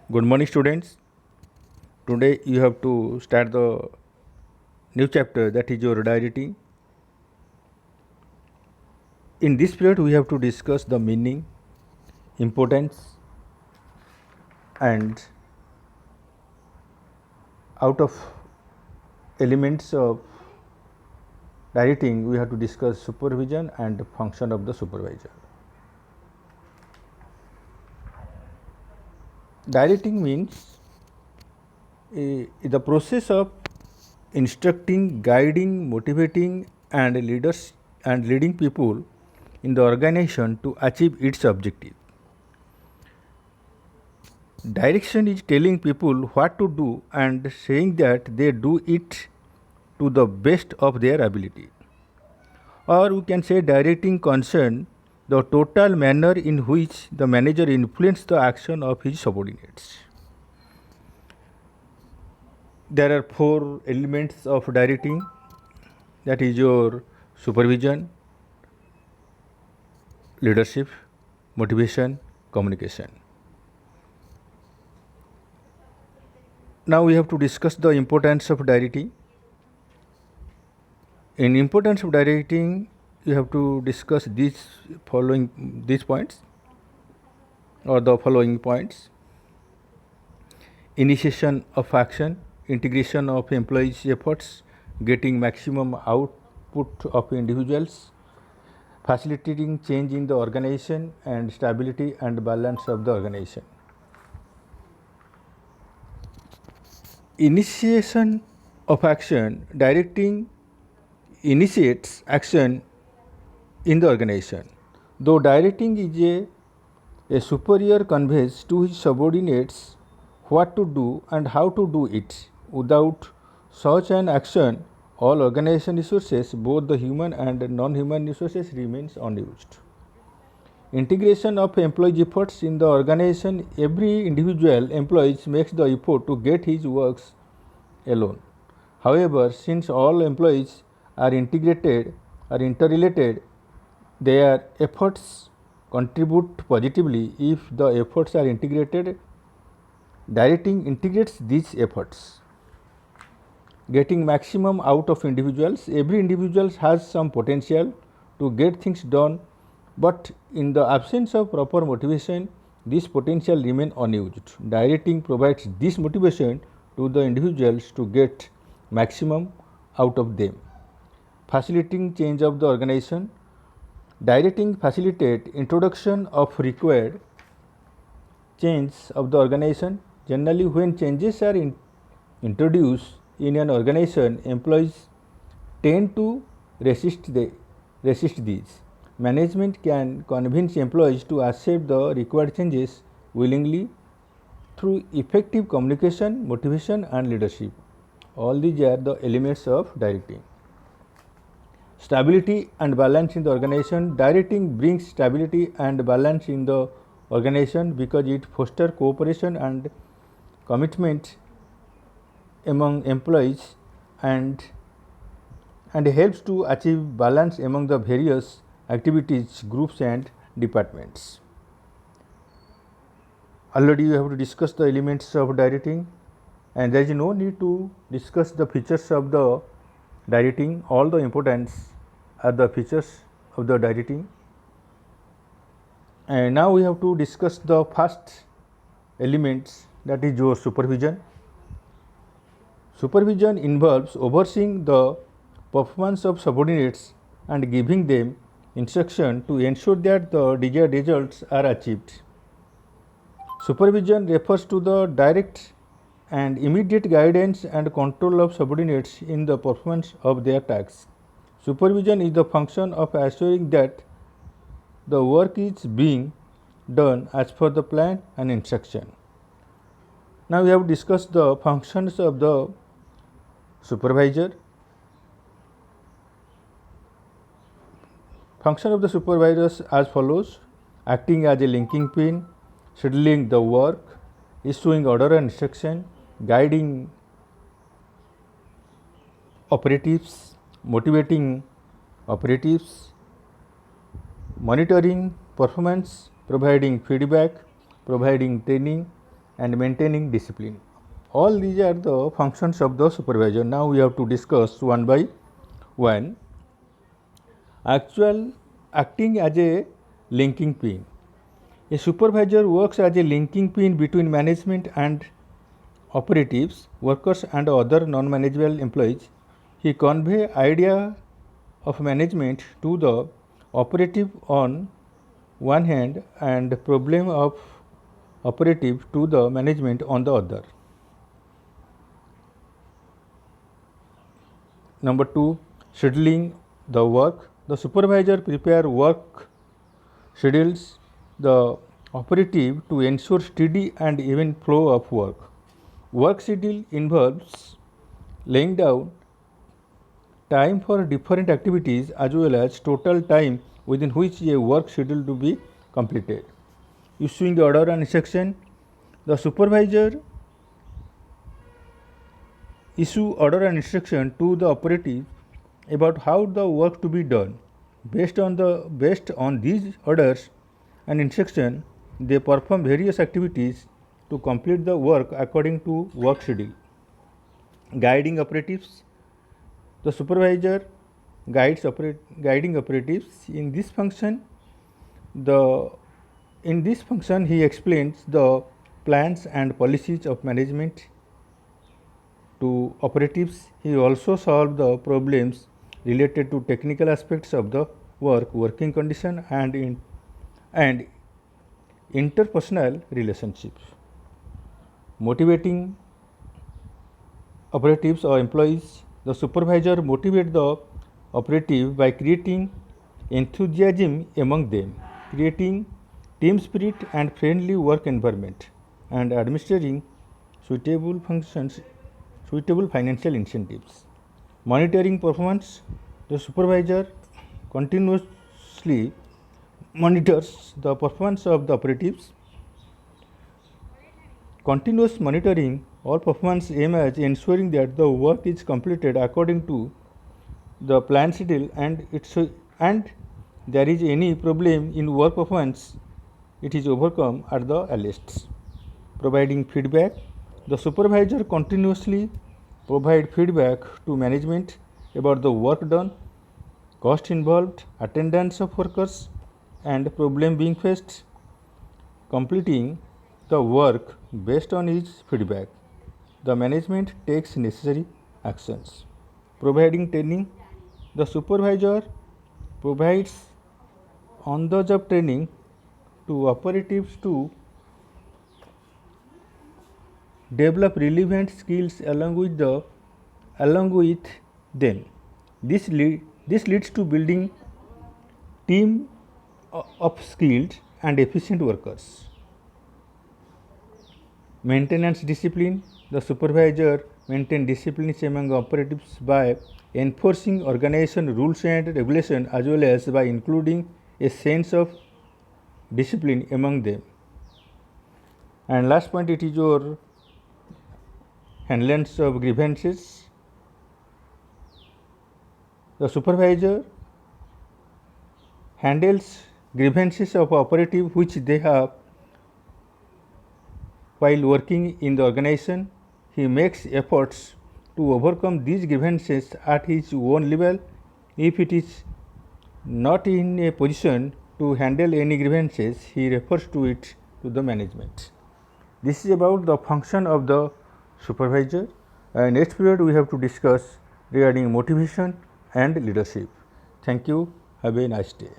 Good morning, students. Today you have to start the new chapter, that is your diary. In this period, we have to discuss the meaning, importance, and out of elements of writing, we have to discuss supervision and function of the supervisor. Directing means the process of instructing, guiding, motivating, and leading people in the organization to achieve its objective. Direction is telling people what to do and saying that they do it to the best of their ability. Or we can say directing concern the total manner in which the manager influences the action of his subordinates. There are four elements of directing, that is your supervision, leadership, motivation, communication. Now we have to discuss the importance of directing. In importance of directing, you have to discuss these points or the following points. Initiation of action, integration of employees' efforts, getting maximum output of individuals, facilitating change in the organization, and stability and balance of the organization. Initiation of action, directing initiates action in the organization. Though directing is a superior conveys to his subordinates what to do and how to do it. Without such an action, all organization resources, both the human and non-human resources, remains unused. Integration of employee efforts in the organization. Every individual employee makes the effort to get his works alone. However, since all employees are integrated or interrelated, their efforts contribute positively. If the efforts are integrated, directing integrates these efforts. Getting maximum out of individuals. Every individual has some potential to get things done, but in the absence of proper motivation, this potential remains unused. Directing provides this motivation to the individuals to get maximum out of them. Facilitating change of the organization. Directing facilitate introduction of required change of the organization. Generally, when changes are introduced in an organization, employees tend to resist these. Management can convince employees to accept the required changes willingly through effective communication, motivation, and leadership. All these are the elements of directing. Stability and balance in the organization. Directing brings stability and balance in the organization because it fosters cooperation and commitment among employees and helps to achieve balance among the various activities, groups, and departments. Already you have to discuss the elements of directing, and there is no need to discuss the features of the directing. All the importance are the features of the directing. And now we have to discuss the first elements, that is your supervision. Supervision involves overseeing the performance of subordinates and giving them instruction to ensure that the desired results are achieved. Supervision refers to the direct and immediate guidance and control of subordinates in the performance of their tasks. Supervision is the function of assuring that the work is being done as per the plan and instruction. Now we have discussed the functions of the supervisor. Function of the supervisors as follows: acting as a linking pin, scheduling the work, issuing order and instruction, guiding operatives, motivating operatives, monitoring performance, providing feedback, providing training, and maintaining discipline. All these are the functions of the supervisor. Now we have to discuss one by one. Acting as a linking pin. A supervisor works as a linking pin between management and operatives, workers and other non-managerial employees. He conveys idea of management to the operative on one hand and problem of operative to the management on the other. Number 2, scheduling the work. The supervisor prepare work schedules the operative to ensure steady and even flow of work. Work schedule involves laying down time for different activities as well as total time within which a work schedule to be completed. Issuing the order and instruction. The supervisor issue order and instruction to the operative about how the work to be done. Based on these orders and instruction, they perform various activities to complete the work according to work schedule. Guiding operatives. The supervisor guiding operatives. In this function, he explains the plans and policies of management to operatives. He also solves the problems related to technical aspects of the work, working condition and interpersonal relationships. Motivating operatives or employees. The supervisor motivates the operative by creating enthusiasm among them, creating team spirit and friendly work environment, and administering suitable financial incentives. Monitoring performance. The supervisor continuously monitors the performance of the operatives. Continuous monitoring all performance aim at ensuring that the work is completed according to the planned schedule and there is any problem in work performance, it is overcome at the earliest. Providing feedback. The supervisor continuously provide feedback to management about the work done, cost involved, attendance of workers and problem being faced, completing the work based on his feedback. The management takes necessary actions. Providing training. The supervisor provides on-the-job training to operatives to develop relevant skills along with them. This leads to building team of skilled and efficient workers. Maintenance discipline. The supervisor maintains discipline among operatives by enforcing organization rules and regulations as well as by including a sense of discipline among them. And last point, it is your handlings of grievances. The supervisor handles grievances of operative which they have while working in the organization. He makes efforts to overcome these grievances at his own level. If it is not in a position to handle any grievances, he refers to it to the management. This is about the function of the supervisor. Next period we have to discuss regarding motivation and leadership. Thank you. Have a nice day.